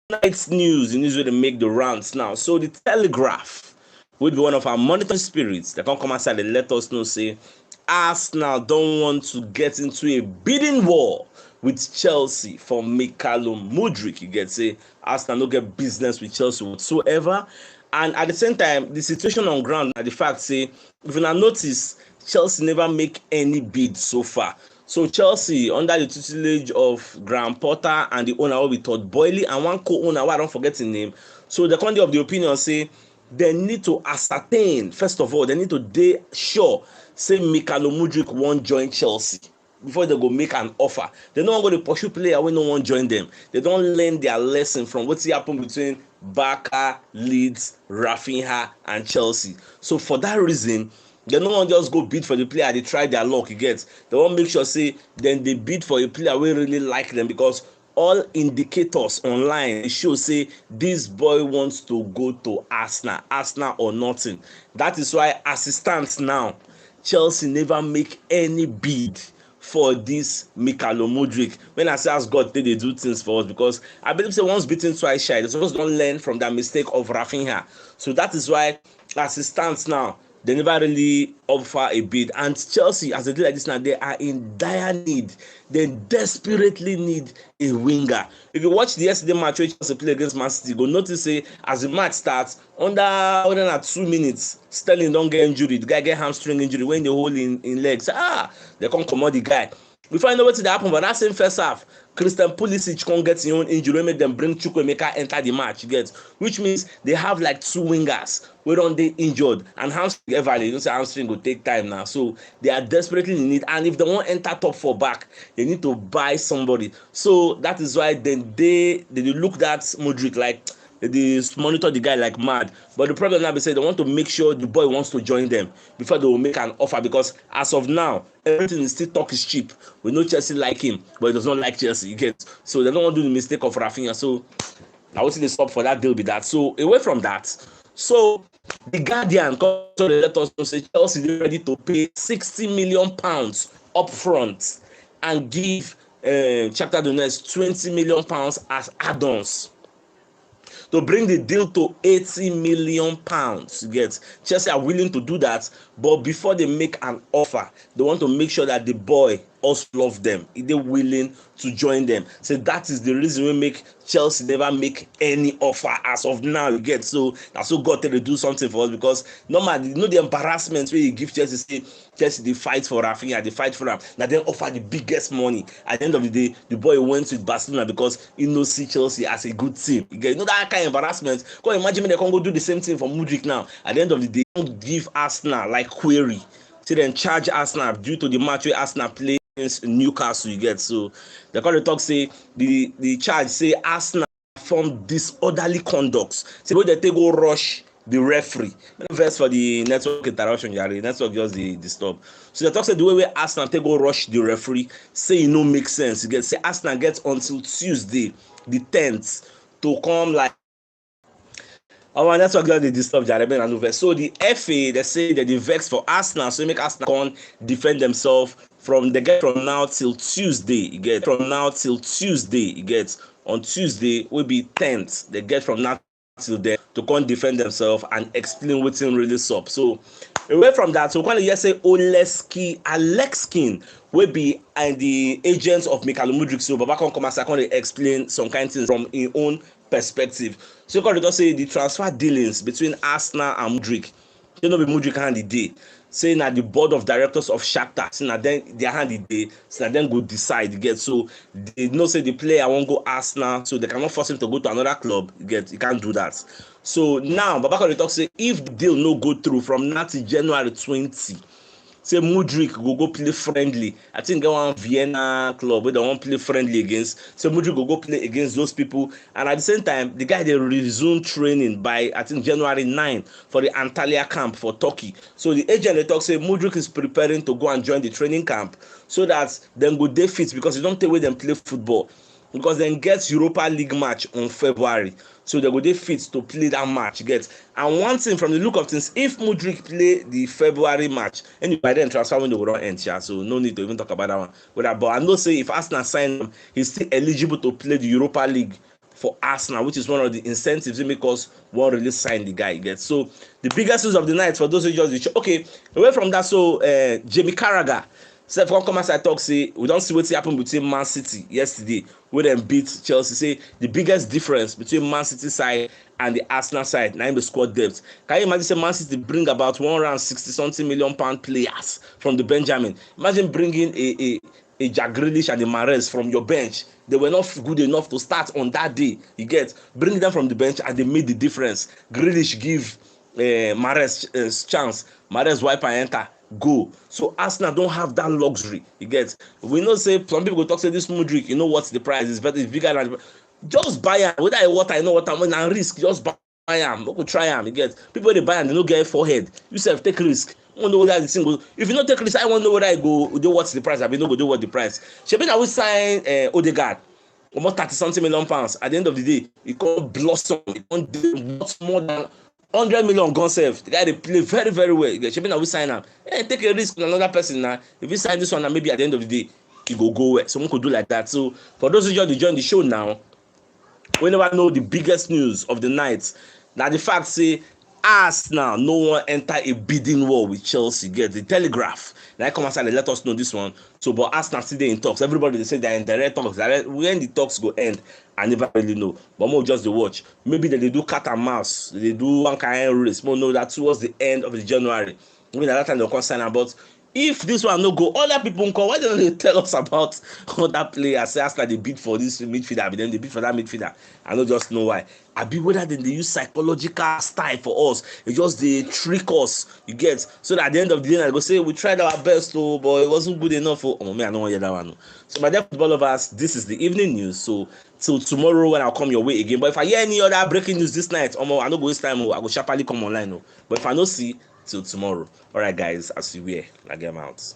Tonight's news, the news will make the rounds now. So the Telegraph would be one of our monitoring spirits. They can come outside and let us know, say, Arsenal don't want to get into a bidding war with Chelsea for Mikhailo Mudryk. You get, say, Arsenal no get business with Chelsea whatsoever. And at the same time, the situation on ground, the fact, say, if you now notice, Chelsea never make any bid so far. So Chelsea, under the tutelage of Graham Potter and the owner will be Todd Boehly and one co-owner, I don't forget his name. So the country of the opinion say they need to ascertain, first of all, they need to dey sure say Mikhailo Mudryk won't join Chelsea before they go make an offer. They no wan go dey pursue player wey no wan join them. They don learn their lesson from wetin happen between Barca, Leeds, Rafinha and Chelsea. So for that reason, they no wan just go bid for the player dey try their luck. You get, they wan make sure say dem dey bid for a player wey really like them, because all indicators online dey show say this boy wants to go to Arsenal or nothing. That is why as e stand now, Chelsea never make any bid for this Mikhailo Mudryk. When I say as God take dey do things for us, because I believe say once beaten twice shy, they suppose don learn from that mistake of Rafinha. So that is why as it stands now, they never really offer a bid. And Chelsea, as they do like this now, they are in dire need. They desperately need a winger. If you watch the yesterday match wey Chelsea play against Man City, you go notice say as the match starts, under 2 minutes, Sterling don get injury. The guy get hamstring injury when they hold in legs. They come comot the guy. Before you know wetin dey happen, but that same first half, Christian Pulisic come get him own injury wey make dem bring Chukwuemeka enter the match. You get, which means they have like two wingers wey don dey injured, and hamstring everly, you know say hamstring go take time now. So they are desperately in need, and if they wan enter top four back, they need to buy somebody. So that is why then they look that Mudryk like they monitor the guy like mad. But the problem now be say they want to make sure the boy wants to join them before they will make an offer, because as of now everything is still talk is cheap. We know Chelsea like him, but he does not like Chelsea. You get, so they don't want to do the mistake of Rafinha. So I want to stop for that deal with that. So away from that, so the Guardian come to let us know say Chelsea is ready to pay £60 million up front and give Shakhtar Donetsk £20 million as add-ons to bring the deal to £80 million. You get, Chelsea are willing to do that, but before they make an offer, they want to make sure that the boy also love them. Is they willing to join them? So that is the reason we make Chelsea never make any offer as of now. You get, so that's so God to do something for us, because normally, you know, the embarrassment where you give Chelsea, say Chelsea they fight for Rafinha, they fight for him, now then offer the biggest money. At the end of the day, the boy went with Barcelona because he knows see Chelsea as a good team. You get, you know that kind of embarrassment. Go imagine me they can go do the same thing for Mudryk now. At the end of the day, don't give Arsenal like query. See then charge Arsenal due to the match where Arsenal play against Newcastle. You get, so they call the talk say the charge say Arsenal from disorderly conducts. Say when they take go rush the referee. First for the network interaction, Yari. Network just the stop. So the talk say the way Arsenal take go rush the referee, say it no make sense. You get, say Arsenal gets until Tuesday, the 10th, to come like. Our network just dey disturb Jarebe and over. So the FA they say that they vex for Arsenal, so they make Arsenal come defend themselves from the get from now till Tuesday. You get, from now till Tuesday. You get, on Tuesday will be 10th. They get from now till then to come defend themselves and explain wetin really sup. So away from that, so we can hear say Oleski Alexkin will be and the agents of Mikhailo Mudryk. So Baba come as I can explain some kind of things from his own perspective. So you can say the transfer dealings between Arsenal and Mudryk, you know, be Mudryk hand the day. Saying that the board of directors of Shakhtar, saying that then their hand the day, so that then go decide. You get, so they know say the player won't go Arsenal, so they cannot force him to go to another club. You get, you can't do that. So now Babaka talk say if the deal no go through from now to January 20, say Mudryk go play friendly. I think get one Vienna club where they won't play friendly against. So Mudryk go play against those people, and at the same time, the guy they resume training by I think January 9 for the Antalya camp for Turkey. So the agent they talk say Mudryk is preparing to go and join the training camp so that then go dey fit, because you don't take away them play football, because then get Europa League match on February. So they go dey fit to play that match. Get, and one thing from the look of things, if Mudryk play the February match, and by then transfer window will not end, yeah, so no need to even talk about that one. But I know say if Arsenal sign him, he's still eligible to play the Europa League for Arsenal, which is one of the incentives that make us want to really sign the guy. Get so the biggest news of the night for those who just okay. Away from that, so Jamie Carragher. So if one come outside talk say we don't see what happened between Man City yesterday, where them beat Chelsea. Say the biggest difference between Man City side and the Arsenal side, now in the squad depth. Can you imagine say Man City bring about 160 something million pound players from the Benjamin? Imagine bringing a Jack Grealish and a Mahrez from your bench. They were not good enough to start on that day. You get bring them from the bench and they made the difference. Grealish give Mahrez chance. Mahrez wipe and enter. Go. So Arsenal don't have that luxury. You get. We know say some people go talk say this Mudryk, you know what's the price? It's better, it's bigger than. Just buy am. Whether I what I know what I'm and risk. Just buy am. Don't go try am. You get. People they buy and they don't get forehead. You self take risk. I want to know whether the thing go. If you not take risk, I want to know whether I go. Do what's the price? I mean, no go do what the price. Shebi na we sign Odegaard. Almost 30 something million pounds. At the end of the day, it can't blossom. It can't do much more than 100 million gone save. The guy they play very, very well. Shebi na we sign am. Take a risk with another person now. If you sign this one, maybe at the end of the day, it go well. Someone could do like that. So for those who just join the show now, we never know the biggest news of the night. Now the fact say Arsenal no one enter a bidding war with Chelsea. Get the Telegraph. Now come outside and let us know this one. So but Arsenal still there in talks. Everybody they say they're in direct talks. When the talks go end, I never really know. But more just the watch. Maybe they do cat and mouse. They do one kind of race. More know that towards the end of the January. Maybe at that time they'll concern about. If this one no go, other people come. Why don't they tell us about other players? Say Arsenal they bid for this midfielder, but then they bid for that midfielder. I don't just know why. I be whether they use psychological style for us. It just they trick us. You get so that at the end of the day, I go say we tried our best, oh, but it wasn't good enough. Oh man, I don't want to hear that one. So my dear football lovers, this is the evening news. So till tomorrow when I'll come your way again. But if I hear any other breaking news this night, I don't go waste time. I go sharply come online. But if I don't see. Till tomorrow. All right, guys. As you wear, I get out.